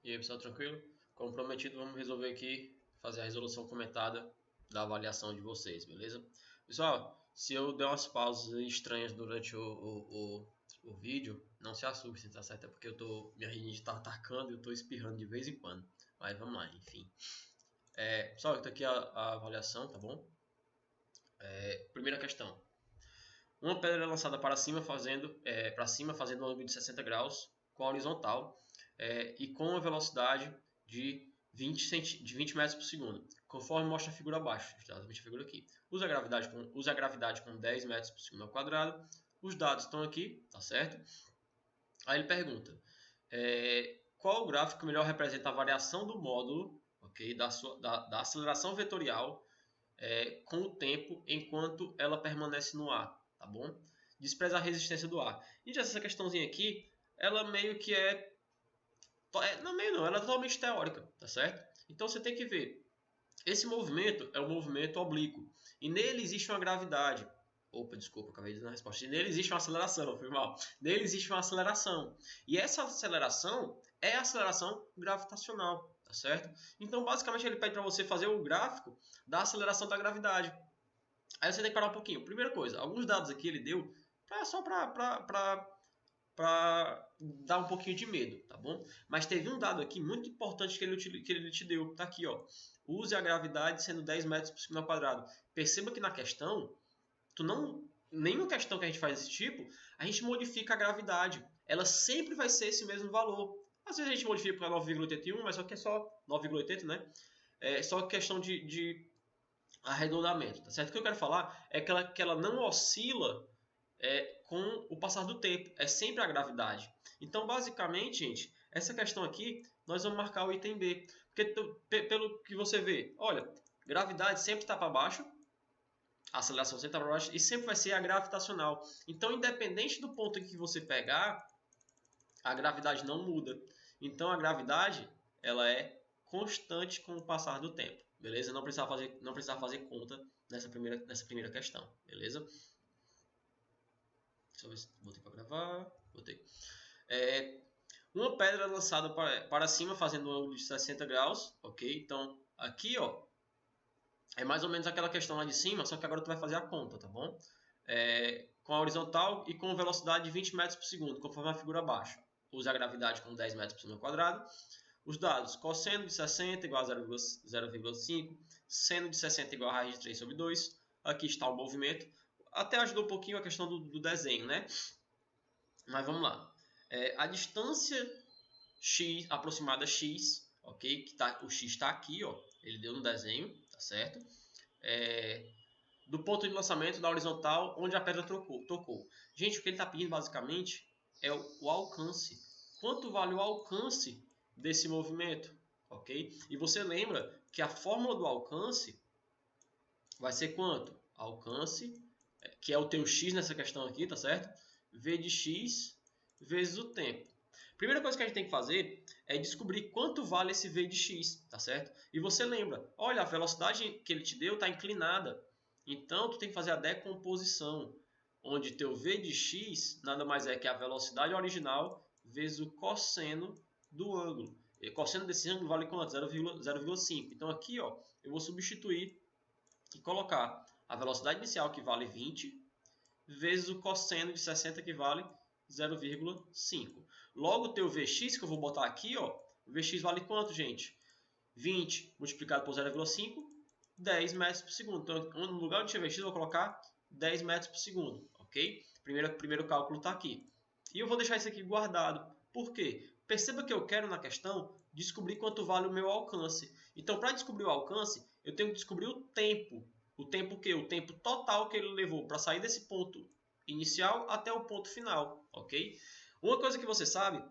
E aí, pessoal, tranquilo? Como prometido, vamos resolver aqui, fazer a resolução comentada da avaliação de vocês, beleza? Pessoal, se eu der umas pausas estranhas durante o vídeo, não se assustem, tá certo? É porque minha rinite tá atacando e eu tô espirrando de vez em quando. Mas vamos lá, enfim. Pessoal, tá aqui a avaliação, tá bom? Primeira questão. Uma pedra é lançada para cima fazendo um ângulo de 60 graus com a horizontal e com uma velocidade de 20 metros por segundo, conforme mostra a figura abaixo. A figura aqui. Use a gravidade com 10 metros por segundo ao quadrado. Os dados estão aqui, tá certo? Aí ele pergunta, qual o gráfico que melhor representa a variação do módulo, okay, da aceleração vetorial com o tempo enquanto ela permanece no ar, tá bom? Despreza a resistência do ar. E essa questãozinha aqui, ela meio que não, meio não, ela é totalmente teórica, tá certo? Então você tem que ver. Esse movimento é um movimento oblíquo. E nele existe uma gravidade. Opa, desculpa, acabei de dar a resposta. E nele existe uma aceleração, foi mal. Nele existe uma aceleração. E essa aceleração é a aceleração gravitacional, tá certo? Então, basicamente, ele pede para você fazer o gráfico da aceleração da gravidade. Aí você tem que parar um pouquinho. Primeira coisa, alguns dados aqui ele deu só para dar um pouquinho de medo, tá bom? Mas teve um dado aqui muito importante que ele te deu. Tá aqui, ó. Use a gravidade sendo 10 metros por segundo ao quadrado. Perceba que na questão, nenhuma questão que a gente faz desse tipo, a gente modifica a gravidade. Ela sempre vai ser esse mesmo valor. Às vezes a gente modifica para 9,81, mas só que é só 9,80, né? É só questão de arredondamento, tá certo? O que eu quero falar é que ela não oscila com o passar do tempo. É sempre a gravidade. Então, basicamente, gente, essa questão aqui, nós vamos marcar o item B. Porque, pelo que você vê, olha, gravidade sempre está para baixo, a aceleração sempre está para baixo, e sempre vai ser a gravitacional. Então, independente do ponto que você pegar, a gravidade não muda. Então, a gravidade, ela é constante com o passar do tempo, beleza? Não precisava fazer conta nessa primeira questão, beleza? Deixa eu ver se botei para gravar. Botei. Uma pedra lançada para cima fazendo um ângulo de 60 graus, ok? Então, aqui, ó, é mais ou menos aquela questão lá de cima, só que agora tu vai fazer a conta, tá bom? Com a horizontal e com velocidade de 20 metros por segundo, conforme a figura abaixo. Use a gravidade com 10 metros por segundo ao quadrado. Os dados, cosseno de 60 igual a 0,5, seno de 60 igual a raiz de 3 sobre 2. Aqui está o movimento. Até ajudou um pouquinho a questão do desenho, né? Mas vamos lá. A distância x aproximada x, ok? O x está aqui, ó. Ele deu no desenho, tá certo? Do ponto de lançamento da horizontal onde a pedra tocou. Gente, o que ele está pedindo basicamente é o alcance. Quanto vale o alcance desse movimento, ok? E você lembra que a fórmula do alcance vai ser quanto? Alcance, que é o teu x nessa questão aqui, tá certo? V de x vezes o tempo. Primeira coisa que a gente tem que fazer é descobrir quanto vale esse V de x, tá certo? E você lembra, olha, a velocidade que ele te deu está inclinada. Então, tu tem que fazer a decomposição, onde teu V de x nada mais é que a velocidade original vezes o cosseno do ângulo. E cosseno desse ângulo vale quanto? 0,5. Então, aqui, ó, eu vou substituir e colocar a velocidade inicial, que vale 20, vezes o cosseno de 60, que vale 0,5. Logo, o teu Vx, que eu vou botar aqui, ó, o Vx vale quanto, gente? 20 multiplicado por 0,5, 10 metros por segundo. Então, no lugar de Vx, eu vou colocar 10 metros por segundo, ok? Primeiro cálculo está aqui. E eu vou deixar isso aqui guardado. Por quê? Perceba que eu quero, na questão, descobrir quanto vale o meu alcance. Então, para descobrir o alcance, eu tenho que descobrir o tempo. O tempo o quê? O tempo total que ele levou para sair desse ponto inicial até o ponto final, ok? Uma coisa que você sabe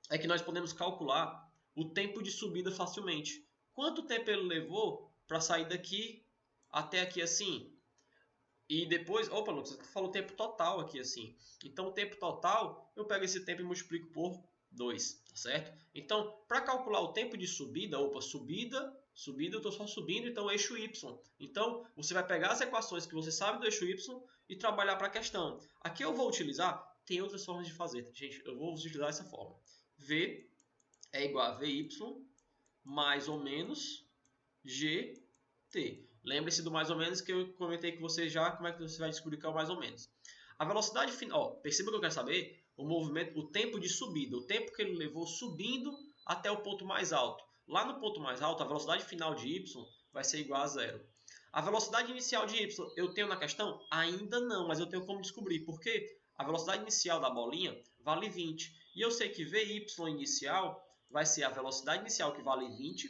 é que nós podemos calcular o tempo de subida facilmente. Quanto tempo ele levou para sair daqui até aqui assim? E depois, opa, Lucas, você falou o tempo total aqui assim. Então, o tempo total, eu pego esse tempo e multiplico por 2, tá certo? Então, para calcular o tempo de subida, subida, eu estou só subindo, então eixo y. Então, você vai pegar as equações que você sabe do eixo y e trabalhar para a questão. Aqui eu vou utilizar, tem outras formas de fazer, gente, eu vou utilizar essa forma. V é igual a VY mais ou menos GT. Lembre-se do mais ou menos que eu comentei com você já, como é que você vai descobrir que é o mais ou menos. A velocidade final, perceba que eu quero saber o movimento, o tempo de subida, o tempo que ele levou subindo até o ponto mais alto. Lá no ponto mais alto, a velocidade final de y vai ser igual a zero. A velocidade inicial de y eu tenho na questão? Ainda não, mas eu tenho como descobrir. Por quê? A velocidade inicial da bolinha vale 20. E eu sei que VY inicial vai ser a velocidade inicial que vale 20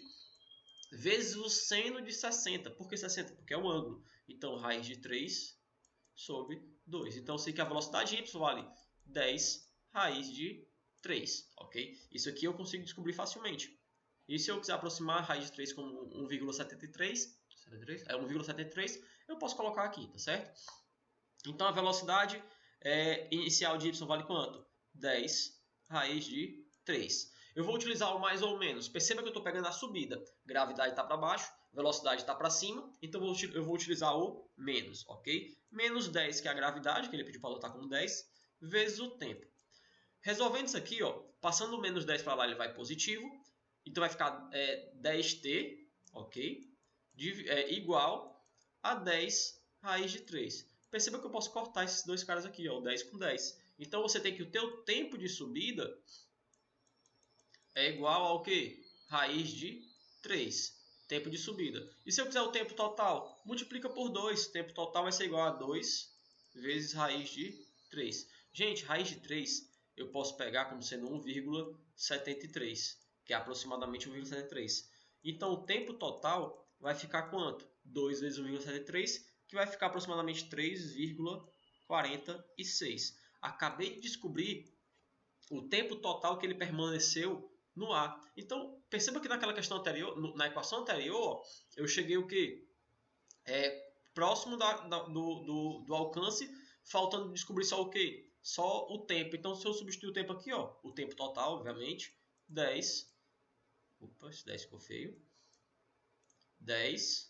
vezes o seno de 60. Por que 60? Porque é o ângulo. Então, raiz de 3 sobre 2. Então, eu sei que a velocidade y vale 10 raiz de 3. Ok? Isso aqui eu consigo descobrir facilmente. E se eu quiser aproximar a raiz de 3 como 1,73, é 1,73, eu posso colocar aqui, tá certo? Então, a velocidade inicial de y vale quanto? 10 raiz de 3. Eu vou utilizar o mais ou menos. Perceba que eu estou pegando a subida. Gravidade está para baixo, velocidade está para cima. Então eu vou utilizar o menos, ok? Menos 10, que é a gravidade, que ele pediu para adotar como 10, vezes o tempo. Resolvendo isso aqui, ó, passando o menos 10 para lá, ele vai positivo. Então vai ficar 10t, ok? Igual a 10 raiz de 3. Perceba que eu posso cortar esses dois caras aqui, ó, 10 com 10. Então você tem que o teu tempo de subida é igual ao quê? Raiz de 3. Tempo de subida. E se eu quiser o tempo total? Multiplica por 2. O tempo total vai ser igual a 2 vezes raiz de 3. Gente, raiz de 3 eu posso pegar como sendo 1,73, que é aproximadamente 1,73. Então o tempo total vai ficar quanto? 2 vezes 1,73, que vai ficar aproximadamente 3,46. Acabei de descobrir o tempo total que ele permaneceu no ar. Então, perceba que naquela questão anterior, na equação anterior, eu cheguei o quê? Próximo do alcance, faltando descobrir só o quê? Só o tempo. Então, se eu substituir o tempo aqui, ó, o tempo total, obviamente, 10. Opa, esse 10 ficou feio. 10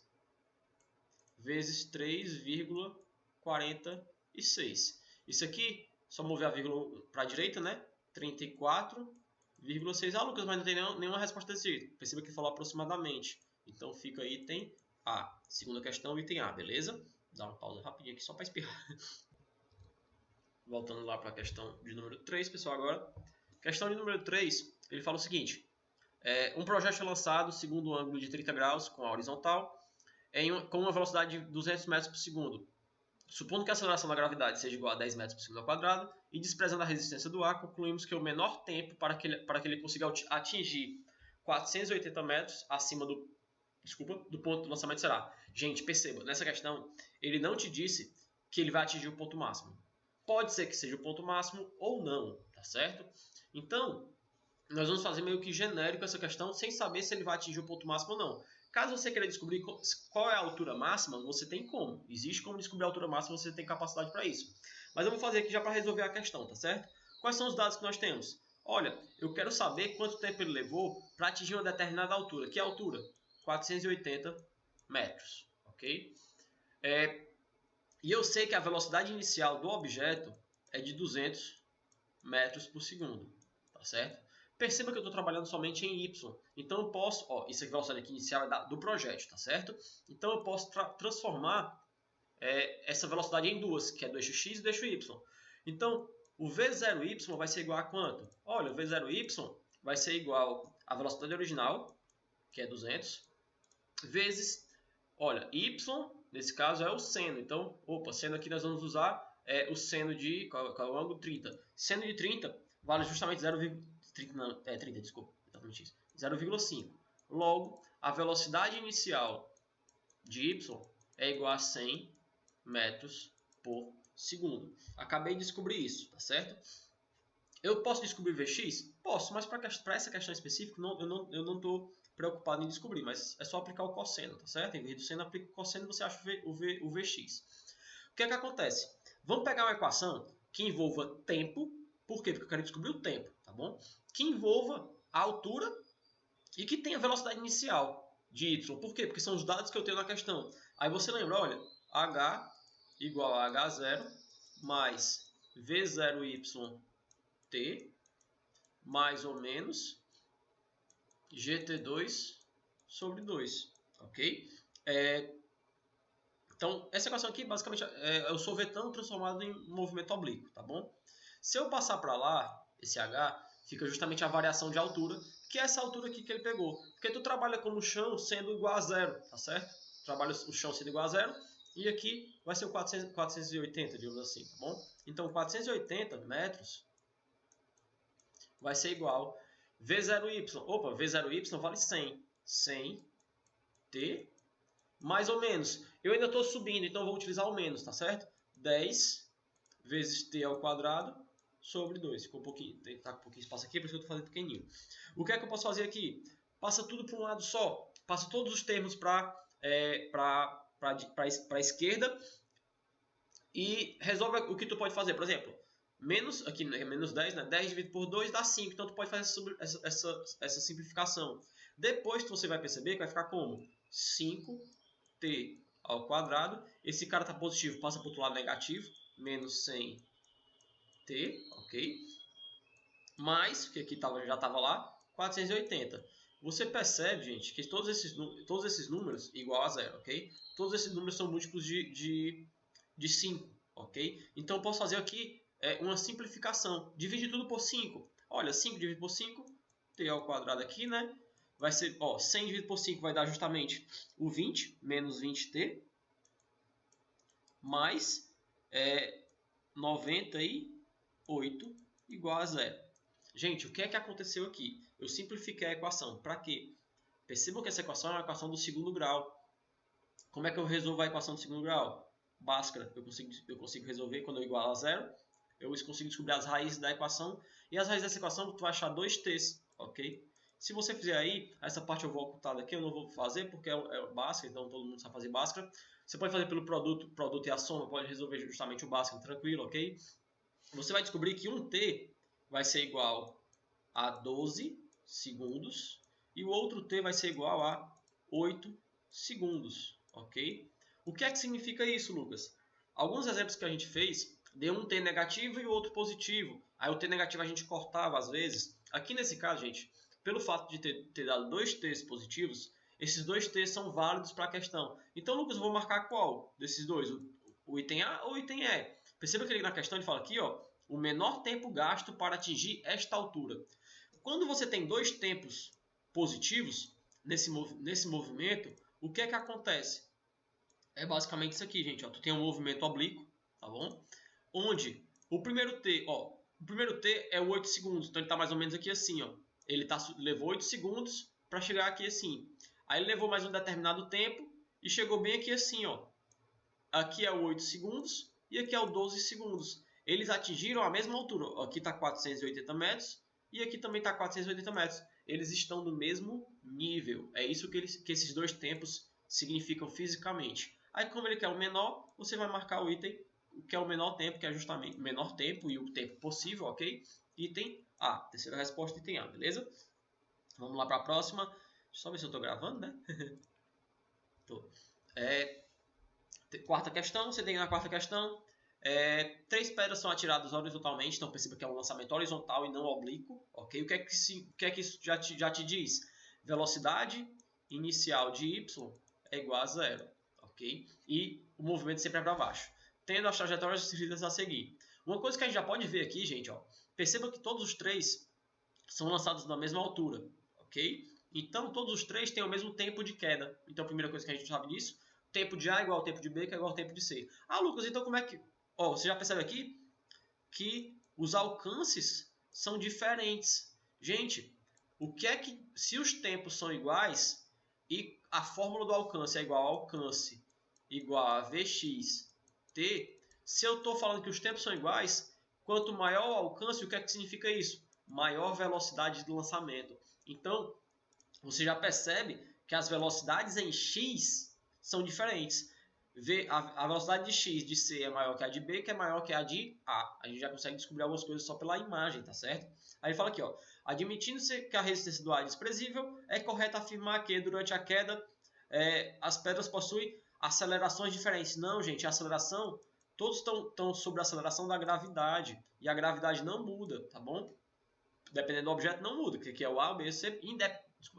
vezes 3,46. Isso aqui, só mover a vírgula para a direita, né? 34,6. Ah, Lucas, mas não tem nenhuma resposta desse jeito. Perceba que ele falou aproximadamente. Então fica item A. Segunda questão, item A, beleza? Dá uma pausa rapidinho aqui só para espirrar. Voltando lá para a questão de número 3, pessoal, agora. Questão de número 3, ele fala o seguinte. Um projétil lançado segundo o ângulo de 30 graus com a horizontal com uma velocidade de 200 metros por segundo. Supondo que a aceleração da gravidade seja igual a 10 metros por segundo ao quadrado e desprezando a resistência do ar, concluímos que o menor tempo para que ele consiga atingir 480 metros acima do ponto de lançamento será. Gente, perceba, nessa questão, ele não te disse que ele vai atingir o ponto máximo. Pode ser que seja o ponto máximo ou não, tá certo? Então, nós vamos fazer meio que genérico essa questão, sem saber se ele vai atingir o ponto máximo ou não. Caso você queira descobrir qual é a altura máxima, você tem como. Existe como descobrir a altura máxima, você tem capacidade para isso. Mas eu vou fazer aqui já para resolver a questão, tá certo? Quais são os dados que nós temos? Olha, eu quero saber quanto tempo ele levou para atingir uma determinada altura. Que altura? 480 metros, ok? E eu sei que a velocidade inicial do objeto é de 200 metros por segundo, tá certo? Perceba que eu estou trabalhando somente em Y. Então eu posso, ó, isso aqui, a velocidade aqui inicial é do projétil, tá certo? Então eu posso transformar essa velocidade em duas, que é do eixo X e do eixo Y. Então o V0Y vai ser igual a quanto? Olha, o V0Y vai ser igual à velocidade original, que é 200, vezes, olha, Y, nesse caso é o seno. Então, seno aqui nós vamos usar o seno de, qual é o ângulo? 30. Seno de 30 vale justamente 30, desculpa, exatamente isso. 0,5. Logo, a velocidade inicial de y é igual a 100 metros por segundo. Acabei de descobrir isso, tá certo? Eu posso descobrir Vx? Posso, mas para essa questão específica eu não estou preocupado em descobrir, mas é só aplicar o cosseno, tá certo? Em vez do seno, aplica o cosseno e você acha o Vx. O que é que acontece? Vamos pegar uma equação que envolva tempo. Por quê? Porque eu quero descobrir o tempo, tá bom? Que envolva a altura e que tenha velocidade inicial de y. Por quê? Porque são os dados que eu tenho na questão. Aí você lembra, olha, h igual a h0 mais v0yt mais ou menos GT2 sobre 2, ok? Então, essa equação aqui, basicamente, é o sorvetão transformado em movimento oblíquo, tá bom? Se eu passar para lá, esse H, fica justamente a variação de altura, que é essa altura aqui que ele pegou. Porque tu trabalha com o chão sendo igual a zero, tá certo? Trabalha o chão sendo igual a zero, e aqui vai ser o 480, digamos assim, tá bom? Então, 480 metros vai ser igual V0Y. Opa, V0Y vale 100. 100T mais ou menos. Eu ainda estou subindo, então eu vou utilizar o menos, tá certo? 10 vezes t ao quadrado sobre 2. Ficou um pouquinho, tá com um pouquinho de espaço aqui, por isso que eu estou fazendo pequenininho. O que é que eu posso fazer aqui? Passa tudo para um lado só. Passa todos os termos para a esquerda e resolve o que tu pode fazer. Por exemplo, menos, aqui é menos 10, né? 10 dividido por 2 dá 5. Então tu pode fazer essa simplificação. Depois você vai perceber que vai ficar como? 5t ao quadrado. Esse cara está positivo, passa para o outro lado negativo. Menos 100t, ok? Mais, que aqui já estava lá, 480. Você percebe, gente, que todos esses números igual a zero, ok? Todos esses números são múltiplos de 5, ok? Então eu posso fazer aqui uma simplificação. Divide tudo por 5. Olha, 5 dividido por 5, t ao quadrado aqui, né? Vai ser, 100 dividido por 5 vai dar justamente o 20, menos 20t, mais 98 igual a zero. Gente, o que é que aconteceu aqui? Eu simplifiquei a equação. Para quê? Percebam que essa equação é uma equação do segundo grau. Como é que eu resolvo a equação do segundo grau? Bhaskara, eu consigo resolver quando eu igualo a zero. Eu consigo descobrir as raízes da equação. E as raízes dessa equação, tu vai achar 2t's, ok? Se você fizer aí, essa parte eu vou ocultar daqui, eu não vou fazer porque é Bhaskara, então todo mundo sabe fazer Bhaskara. Você pode fazer pelo produto e a soma, pode resolver justamente o Bhaskara tranquilo, ok? Você vai descobrir que 1t vai ser igual a 12 segundos e o outro t vai ser igual a 8 segundos, ok? O que é que significa isso, Lucas? Alguns exemplos que a gente fez, deu um t negativo e o outro positivo. Aí o t negativo a gente cortava às vezes. Aqui nesse caso, gente, pelo fato de ter dado 2 t's positivos, esses 2 t's são válidos para a questão. Então, Lucas, eu vou marcar qual desses dois? O item A ou o item E? Perceba que na questão ele fala aqui, o menor tempo gasto para atingir esta altura. Quando você tem 2 tempos positivos nesse movimento, o que é que acontece? É basicamente isso aqui, gente. Tu tem um movimento oblíquo, tá bom? Onde o primeiro t é o 8 segundos. Então ele está mais ou menos aqui assim, Ele levou 8 segundos para chegar aqui assim. Aí ele levou mais um determinado tempo e chegou bem aqui assim, Aqui é o 8 segundos e aqui é o 12 segundos. Eles atingiram a mesma altura. Aqui está 480 metros e aqui também está 480 metros. Eles estão no mesmo nível. É isso que esses dois tempos significam fisicamente. Aí, como ele quer o menor, você vai marcar o item que é o menor tempo, que é justamente o menor tempo e o tempo possível, ok? Item A. Terceira resposta, item A, beleza? Vamos lá para a próxima. Deixa eu só ver se eu estou gravando, né? Tô. Quarta questão, você tem na quarta questão, 3 pedras são atiradas horizontalmente, então perceba que é um lançamento horizontal e não oblíquo, ok? O que é que isso já te diz? Velocidade inicial de y é igual a zero, ok? E o movimento sempre é para baixo, tendo as trajetórias seguidas a seguir. Uma coisa que a gente já pode ver aqui, gente, perceba que todos os 3 são lançados na mesma altura, ok? Então, todos os 3 têm o mesmo tempo de queda. Então, a primeira coisa que a gente sabe disso, tempo de A é igual ao tempo de B, que é igual ao tempo de C. Ah, Lucas, então como é que... você já percebe aqui que os alcances são diferentes. Gente, o que é que... Se os tempos são iguais e a fórmula do alcance é igual ao alcance igual a Vx t, se eu estou falando que os tempos são iguais, quanto maior o alcance, o que é que significa isso? Maior velocidade de lançamento. Então, você já percebe que as velocidades em x são diferentes. A velocidade de x de C é maior que a de B, que é maior que a de A. A gente já consegue descobrir algumas coisas só pela imagem, tá certo? Aí ele fala aqui, admitindo-se que a resistência do ar é desprezível, é correto afirmar que durante a queda as pedras possuem acelerações diferentes. Não, gente, a aceleração, todos estão sobre a aceleração da gravidade. E a gravidade não muda, tá bom? Dependendo do objeto, não muda, que é o A, o B, o C,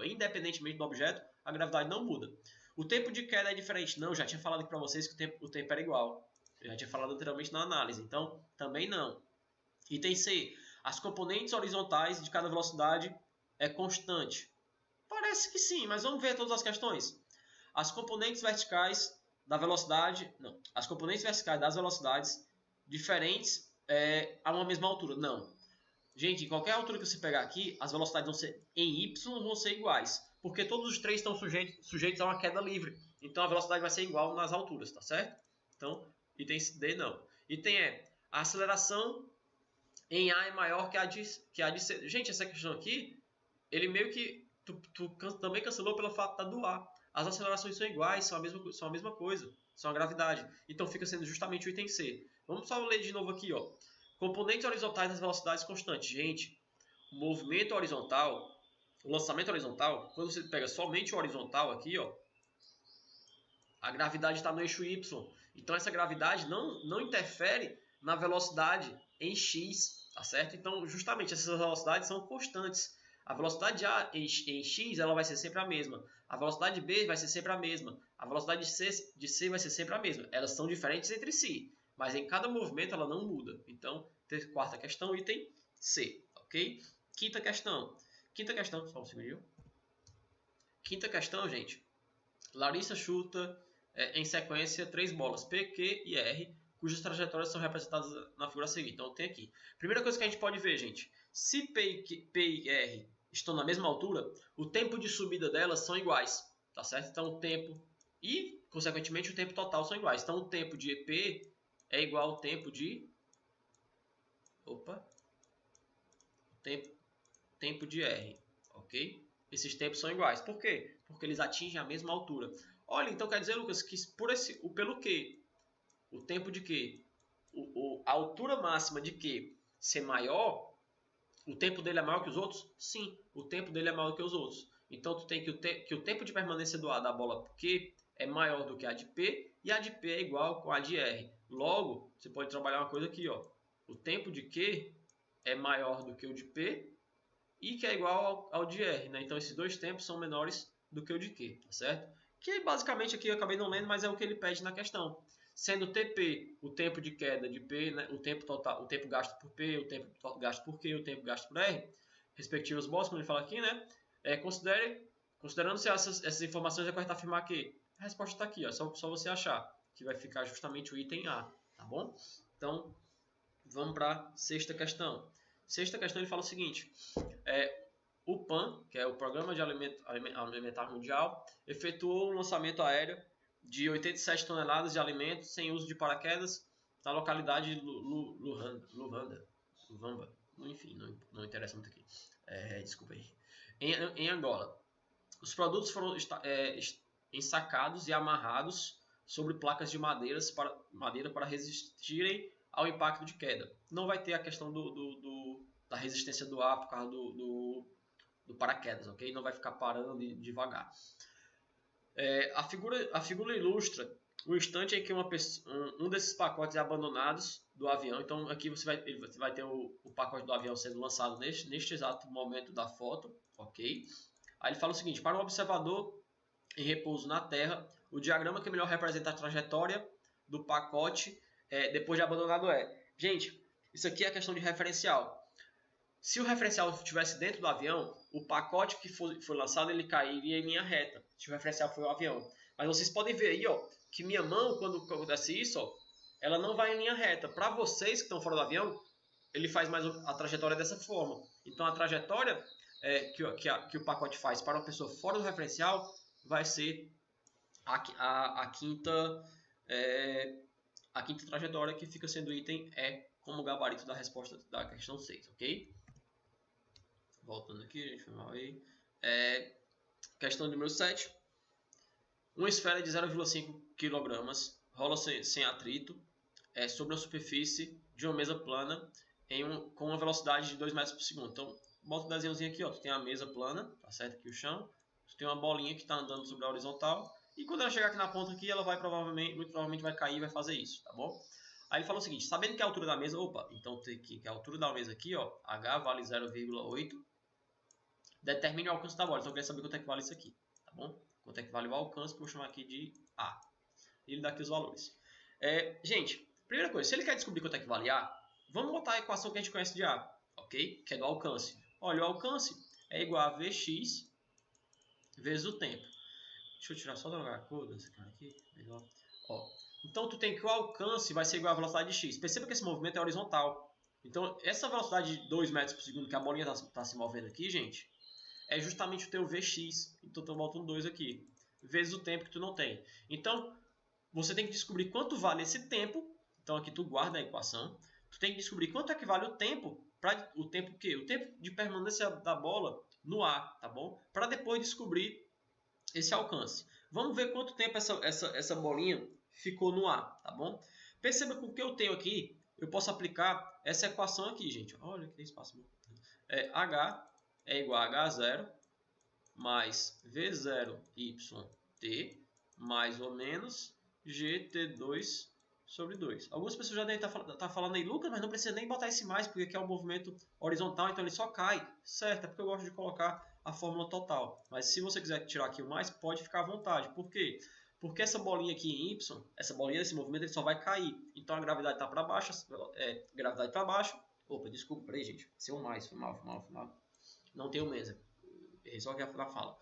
independentemente do objeto, a gravidade não muda. O tempo de queda é diferente? Não, já tinha falado aqui para vocês que o tempo era igual. Eu já tinha falado anteriormente na análise, então também não. Item C. As componentes horizontais de cada velocidade é constante. Parece que sim, mas vamos ver todas as questões. As componentes verticais da velocidade, não. As componentes verticais das velocidades diferentes a uma mesma altura, não. Gente, em qualquer altura que você pegar aqui, as velocidades vão ser em y vão ser iguais, porque todos os três estão sujeitos a uma queda livre. Então a velocidade vai ser igual nas alturas, tá certo? Então, item D não. Item E. A aceleração em A é maior que a de C. Gente, essa questão aqui, ele meio que tu também cancelou pelo fato da do A. As acelerações são iguais, são a mesma coisa, são a gravidade. Então fica sendo justamente o item C. Vamos só ler de novo aqui, ó. Componentes horizontais das velocidades constantes. Gente, o movimento horizontal, o lançamento horizontal, quando você pega somente o horizontal aqui, ó, a gravidade está no eixo Y. Então essa gravidade não interfere na velocidade em x, tá certo? Então justamente essas velocidades são constantes. A velocidade de A em x ela vai ser sempre a mesma. A velocidade de B vai ser sempre a mesma. A velocidade de C vai ser sempre a mesma. Elas são diferentes entre si, mas em cada movimento ela não muda. Então, quarta questão, item C, ok? Quinta questão, só um segundinho. Quinta questão, gente. Larissa chuta em sequência 3 bolas, P, Q e R, cujas trajetórias são representadas na figura a seguir. Então, tem aqui. Primeira coisa que a gente pode ver, gente. Se P e R estão na mesma altura, o tempo de subida delas são iguais, tá certo? Então, o tempo e, consequentemente, o tempo total são iguais. Então, o tempo de EP é igual ao tempo de... tempo de R, ok? Esses tempos são iguais. Por quê? Porque eles atingem a mesma altura. Olha, então quer dizer, Lucas, que pelo Q, o tempo de Q, a altura máxima de Q ser maior, o tempo dele é maior que os outros? Sim, o tempo dele é maior que os outros. Então, tu tem que o tempo de permanência do A da bola Q é maior do que a de P, e a de P é igual com a de R. Logo, você pode trabalhar uma coisa aqui, ó. O tempo de Q é maior do que o de P, e que é igual ao de R, né? Então, esses dois tempos são menores do que o de Q, tá certo? Que basicamente aqui eu acabei não lendo, mas é o que ele pede na questão. Sendo TP o tempo de queda de P, né? O tempo total, o tempo gasto por P, o tempo gasto por Q, o tempo gasto por R, respectivos bolas, como ele fala aqui, né? Considerando-se essas informações, é correto afirmar que a resposta está aqui, ó, só você achar, que vai ficar justamente o item A, tá bom? Então, vamos para a sexta questão. Sexta questão, ele fala o seguinte: o PAN, que é o Programa de Alimentar Mundial, efetuou um lançamento aéreo de 87 toneladas de alimentos sem uso de paraquedas na localidade de Luanda, enfim, não interessa muito aqui, desculpa aí, em Angola. Os produtos foram ensacados e amarrados sobre placas de madeira para resistirem ao impacto de queda. Não vai ter a questão da resistência do ar por causa do paraquedas, ok? Não vai ficar parando devagar. A figura ilustra o instante em que um desses pacotes é abandonados do avião. Então aqui você vai ter o pacote do avião sendo lançado neste exato momento da foto, ok? Aí ele fala o seguinte: para um observador em repouso na Terra, o diagrama que melhor representa a trajetória do pacote depois de abandonado é... Gente, isso aqui é a questão de referencial. Se o referencial estivesse dentro do avião, o pacote que foi lançado ele cairia em linha reta, se o referencial for o avião. Mas vocês podem ver aí, ó, que minha mão, quando acontece isso, ó, ela não vai em linha reta. Para vocês que estão fora do avião, ele faz mais a trajetória dessa forma. Então a trajetória que o pacote faz para uma pessoa fora do referencial vai ser a quinta trajetória, que fica sendo item E como gabarito da resposta da questão 6, ok? Voltando aqui, gente, foi mal aí. Questão número 7. Uma esfera de 0,5 kg rola sem atrito sobre a superfície de uma mesa plana com uma velocidade de 2 metros por segundo. Então, bota o desenhozinho aqui, ó. Tu tem a mesa plana, tá certo? Aqui o chão. Tu tem uma bolinha que está andando sobre a horizontal. E quando ela chegar aqui na ponta aqui, ela vai muito provavelmente vai cair e vai fazer isso, tá bom? Aí ele fala o seguinte: sabendo que a altura da mesa, então tem que a altura da mesa aqui, ó, H vale 0,8 determine o alcance da bola. Então eu queria saber quanto é que vale isso aqui, tá bom? Quanto é que vale o alcance, que eu vou chamar aqui de A. E ele dá aqui os valores. Gente, primeira coisa, se ele quer descobrir quanto é que vale A, vamos botar a equação que a gente conhece de A, ok? Que é do alcance. Olha, o alcance é igual a Vx vezes o tempo. Deixa eu tirar só da cor desse cara aqui. Melhor. Ó, então tu tem que o alcance vai ser igual à velocidade de x. Perceba que esse movimento é horizontal. Então essa velocidade de 2 metros por segundo que a bolinha está se movendo aqui, gente, é justamente o teu Vx. Então tu bota um 2 aqui. Vezes o tempo que tu não tem. Então você tem que descobrir quanto vale esse tempo. Então aqui tu guarda a equação. Tu tem que descobrir quanto é que vale o tempo. O tempo o quê? O tempo de permanência da bola no ar, tá bom? Para depois descobrir esse alcance. Vamos ver quanto tempo essa bolinha ficou no ar, tá bom? Perceba que o que eu tenho aqui, eu posso aplicar essa equação aqui, gente. Olha que espaço. H é igual a H0 mais V0YT mais ou menos GT2 sobre 2. Algumas pessoas já devem estar falando aí, Lucas, mas não precisa nem botar esse mais, porque aqui é um movimento horizontal, então ele só cai. Certo, é porque eu gosto de colocar a fórmula total. Mas se você quiser tirar aqui o mais, pode ficar à vontade. Por quê? Porque essa bolinha aqui em Y, essa bolinha desse movimento, ele só vai cair. Então a gravidade está para baixo, gravidade para baixo. Opa, desculpa, peraí, gente. Seu mais, foi mal. Não tem o mesmo. Errei só aqui na fala.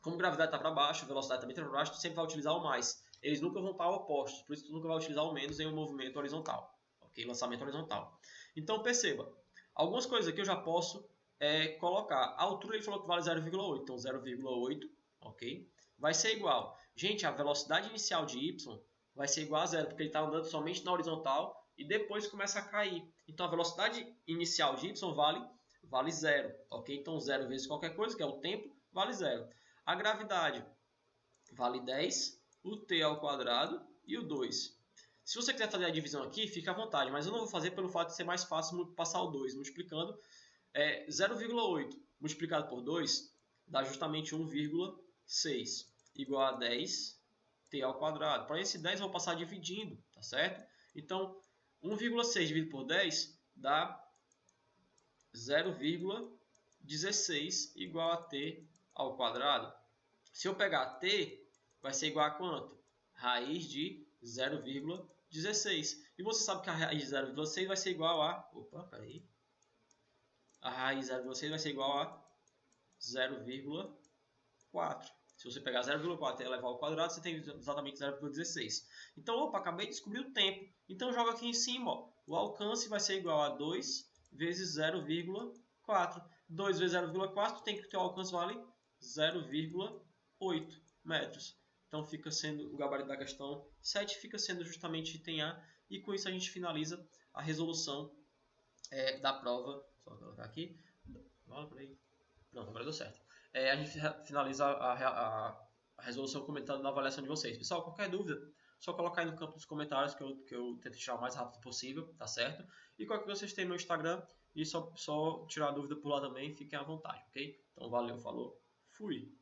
Como gravidade está para baixo, velocidade também está para baixo, tu sempre vai utilizar o mais. Eles nunca vão estar opostos, por isso tu nunca vai utilizar o menos em um movimento horizontal. Ok? Lançamento horizontal. Então perceba, algumas coisas aqui eu já posso colocar. A altura ele falou que vale 0,8, então 0,8, ok? Vai ser igual. Gente, a velocidade inicial de y vai ser igual a zero, porque ele está andando somente na horizontal e depois começa a cair. Então a velocidade inicial de y vale zero, ok? Então 0 vezes qualquer coisa, que é o tempo, vale zero. A gravidade vale 10, o t ao quadrado e o 2. Se você quiser fazer a divisão aqui, fica à vontade, mas eu não vou fazer pelo fato de ser mais fácil passar o 2, multiplicando 0,8 multiplicado por 2 dá justamente 1,6 igual a 10 t ao quadrado. Para esse 10 eu vou passar dividindo, tá certo? Então 1,6 dividido por 10 dá 0,16 igual a t ao quadrado. Se eu pegar t, vai ser igual a quanto? Raiz de 0,16. E você sabe que a raiz de 0,6 vai ser igual a... Opa, peraí. A raiz de 0,6 vai ser igual a 0,4. Se você pegar 0,4 e elevar ao quadrado, você tem exatamente 0,16. Então, opa, acabei de descobrir o tempo. Então, joga aqui em cima. Ó. O alcance vai ser igual a 2 vezes 0,4. 2 vezes 0,4 tem que ter o alcance vale 0,8 metros. Então, fica sendo o gabarito da questão 7, fica sendo justamente item A. E com isso a gente finaliza a resolução da prova. Só colocar aqui. Pronto, agora deu certo. A gente finaliza a resolução comentando na avaliação de vocês. Pessoal, qualquer dúvida, só colocar aí no campo dos comentários que eu tento tirar o mais rápido possível, tá certo? E qualquer coisa vocês têm meu Instagram e só tirar a dúvida por lá também, fiquem à vontade, ok? Então valeu, falou, fui!